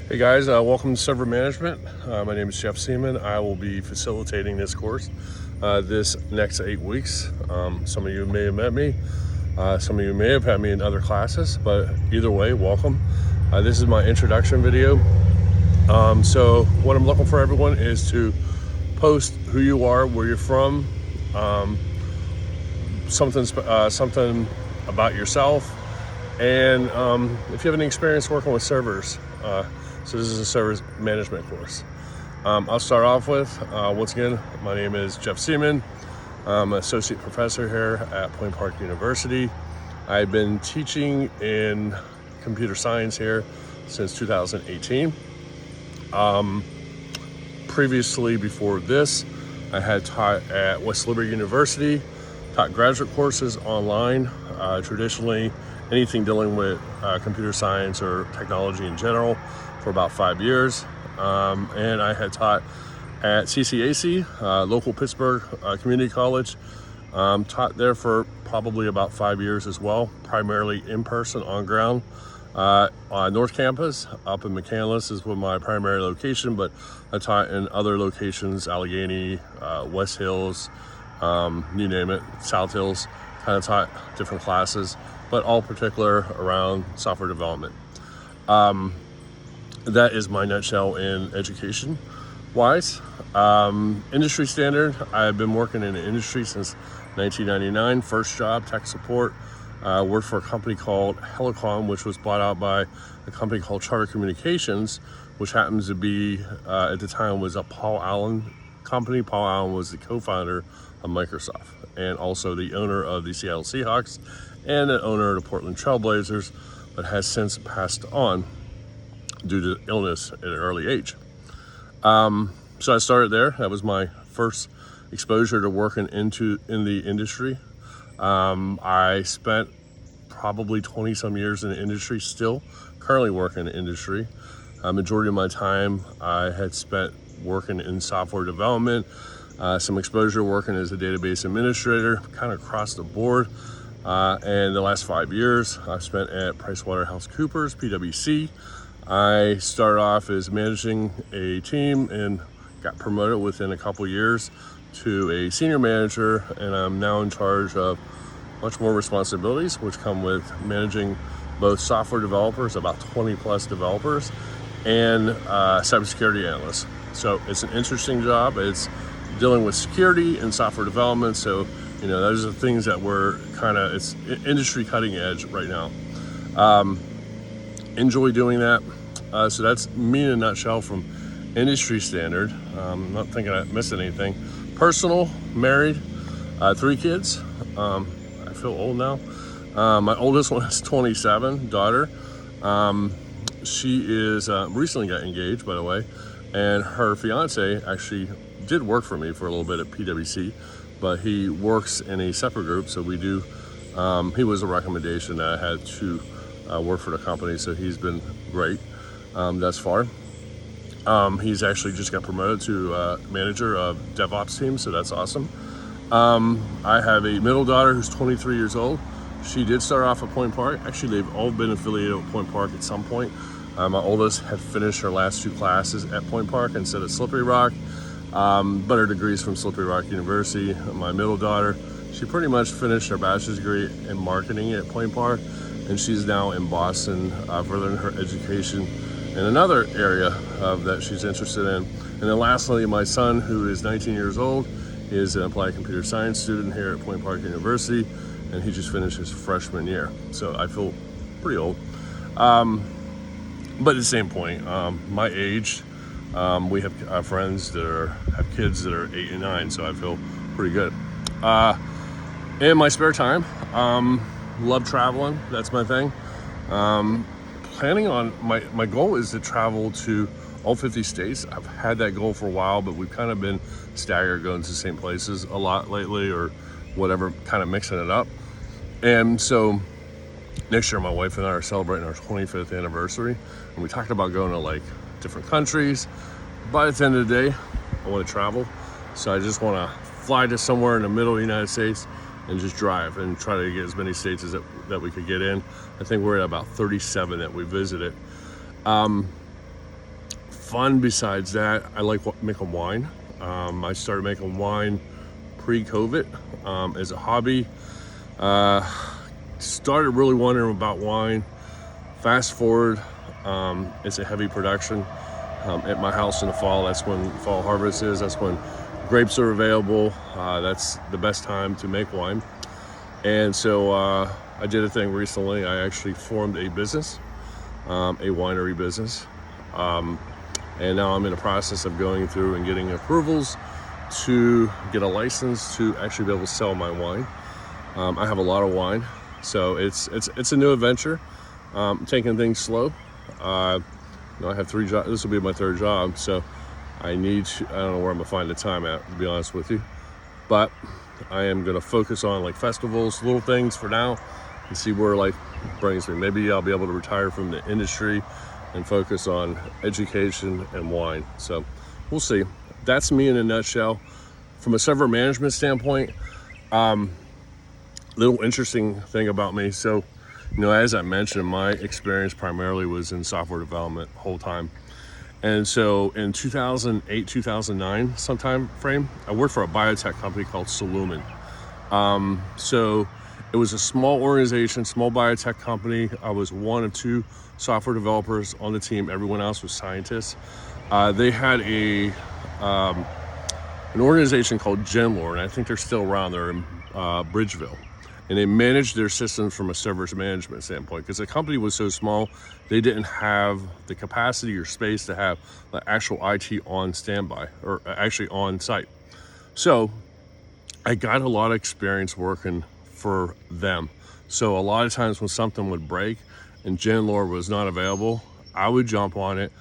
Hey guys, welcome to Server Management. My name is Jeff Seaman. I will be facilitating this course this next 8 weeks. Some of you may have met me. Some of you may have had me in other classes, but either way, welcome. This is my introduction video. So what I'm looking for everyone is to post who you are, where you're from, something about yourself, and if you have any experience working with servers. So this is a server management course. I'll start off with, once again, my name is Jeff Seaman. I'm an associate professor here at Point Park University. I've been teaching in computer science here since 2018. Previously, before this, I had taught at West Liberty University, taught graduate courses online, traditionally anything dealing with computer science or technology in general, for about 5 years. And I had taught at CCAC, local Pittsburgh Community College. Taught there for probably about 5 years as well, primarily in person, on ground. On North Campus, up in McCandless is my primary location, but I taught in other locations, Allegheny, West Hills, you name it, South Hills, kind of taught different classes, but all particular around software development. That is my nutshell in education wise. Industry standard, I've been working in the industry since 1999. First job, tech support. Worked for a company called Helicom, which was bought out by a company called Charter Communications, which happens to be, at the time, was a Paul Allen company. Paul Allen was the co-founder of Microsoft and also the owner of the Seattle Seahawks and the owner of the Portland Trailblazers, but has since passed on due to illness at an early age. So I started there. That was my first exposure to working in the industry. I spent probably 20 some years in the industry, still currently working in the industry. Majority of my time I had spent working in software development, some exposure working as a database administrator, kind of across the board. And the last 5 years I've spent at PricewaterhouseCoopers, PwC. I started off as managing a team and got promoted within a couple years to a senior manager, and I'm now in charge of much more responsibilities, which come with managing both software developers, about 20 plus developers, and cybersecurity analysts. So it's an interesting job. It's dealing with security and software development. So, those are things that we're it's industry cutting edge right now. Enjoy doing that. So that's me in a nutshell from industry standard. I'm not thinking I missed anything. Personal, married, 3 kids. I feel old now. My oldest one is 27, daughter. She is recently got engaged, by the way, and her fiance actually did work for me for a little bit at PwC, but he works in a separate group, so we do. He was a recommendation that I had to work for the company, so he's been great thus far. He's actually just got promoted to manager of DevOps team, so that's awesome. I have a middle daughter who's 23 years old. She did start off at Point Park. Actually, they've all been affiliated with Point Park at some point. My oldest had finished her last 2 classes at Point Park instead of Slippery Rock, but her degree's from Slippery Rock University. My middle daughter, she pretty much finished her bachelor's degree in marketing at Point Park, and she's now in Boston furthering her education in another area that she's interested in. And then lastly, my son, who is 19 years old, is an applied computer science student here at Point Park University, and he just finished his freshman year. So I feel pretty old. But at the same point, my age, we have friends that have kids that are 8 and 9, so I feel pretty good. In my spare time, love traveling. That's my thing. Planning on, my goal is to travel to all 50 states. I've had that goal for a while, but we've kind of been staggered, going to the same places a lot lately, or whatever, kind of mixing it up. And so next year, my wife and I are celebrating our 25th anniversary, and we talked about going to different countries. But at the end of the day, I want to travel, so I just want to fly to somewhere in the middle of the United States and just drive and try to get as many states as that we could get in. I think we're at about 37 that we visited. fun besides that, I like making wine. I started making wine pre-COVID as a hobby. Started really wondering about wine. Fast forward, it's a heavy production at my house in the fall. That's when fall harvest is. That's when grapes are available. That's the best time to make wine. And so I did a thing recently. I actually formed a business, a winery business. And now I'm in the process of going through and getting approvals to get a license to actually be able to sell my wine. I have a lot of wine, so it's a new adventure. Taking things slow. I have 3 jobs. This will be my 3rd job, so I don't know where I'm gonna find the time at, to be honest with you. But I am gonna focus on like festivals, little things for now, and see where life brings me. Maybe I'll be able to retire from the industry and focus on education and wine. So we'll see. That's me in a nutshell. From a server management standpoint, little interesting thing about me. So, as I mentioned, my experience primarily was in software development whole time. And so in 2008, 2009 sometime frame, I worked for a biotech company called Solumen. So it was a small organization, small biotech company. I was one of 2 software developers on the team. Everyone else was scientists. They had an organization called Genlore, and I think they're still around there in Bridgeville. And they managed their systems from a servers management standpoint because the company was so small, they didn't have the capacity or space to have the actual IT on standby or actually on site. So I got a lot of experience working for them. So a lot of times when something would break and Genlore was not available, I would jump on it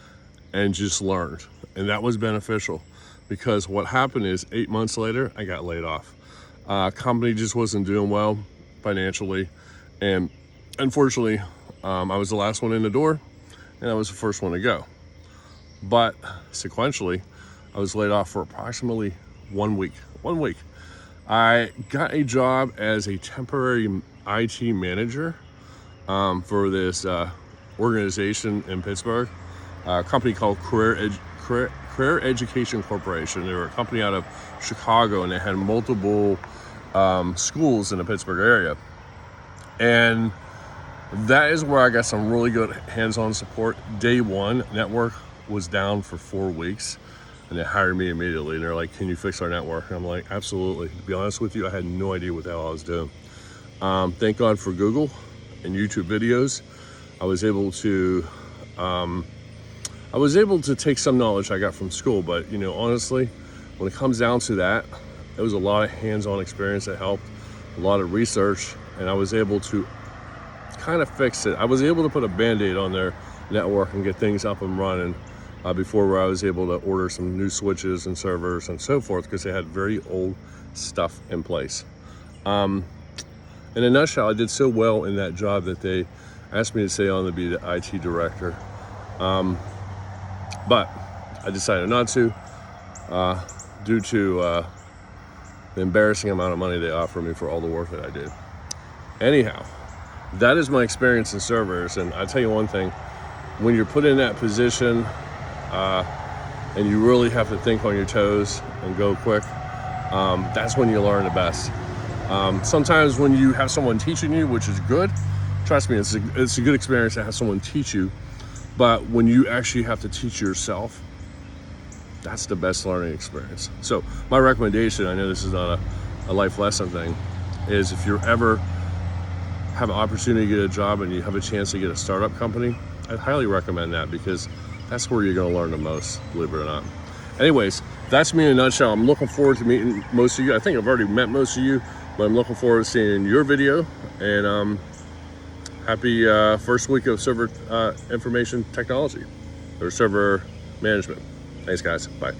and just learn. And that was beneficial because what happened is 8 months later, I got laid off. Company just wasn't doing well financially, and unfortunately I was the last one in the door and I was the first one to go. But sequentially I was laid off for approximately 1 week. I got a job as a temporary IT manager for this organization in Pittsburgh, a company called Career Education Corporation. They were a company out of Chicago, and they had multiple schools in the Pittsburgh area. And that is where I got some really good hands-on support. Day one, network was down for 4 weeks, and they hired me immediately. And they're like, "Can you fix our network?" And I'm like, "Absolutely." To be honest with you, I had no idea what the hell I was doing. Thank God for Google and YouTube videos. I was able to take some knowledge I got from school, but honestly, when it comes down to that, there was a lot of hands-on experience that helped, a lot of research, and I was able to kind of fix it. I was able to put a Band-Aid on their network and get things up and running before where I was able to order some new switches and servers and so forth, because they had very old stuff in place. In a nutshell, I did so well in that job that they asked me to stay on to be the IT director. But I decided not to due to the embarrassing amount of money they offered me for all the work that I did. Anyhow, that is my experience in servers. And I tell you one thing, when you're put in that position and you really have to think on your toes and go quick, that's when you learn the best. Sometimes when you have someone teaching you, which is good, trust me, it's a good experience to have someone teach you. But when you actually have to teach yourself, that's the best learning experience. So my recommendation, I know this is not a life lesson thing, is if you ever have an opportunity to get a job and you have a chance to get a startup company, I'd highly recommend that, because that's where you're going to learn the most, believe it or not. Anyways, that's me in a nutshell. I'm looking forward to meeting most of you. I think I've already met most of you, but I'm looking forward to seeing your video. And happy first week of server information technology or server management. Thanks, guys. Bye.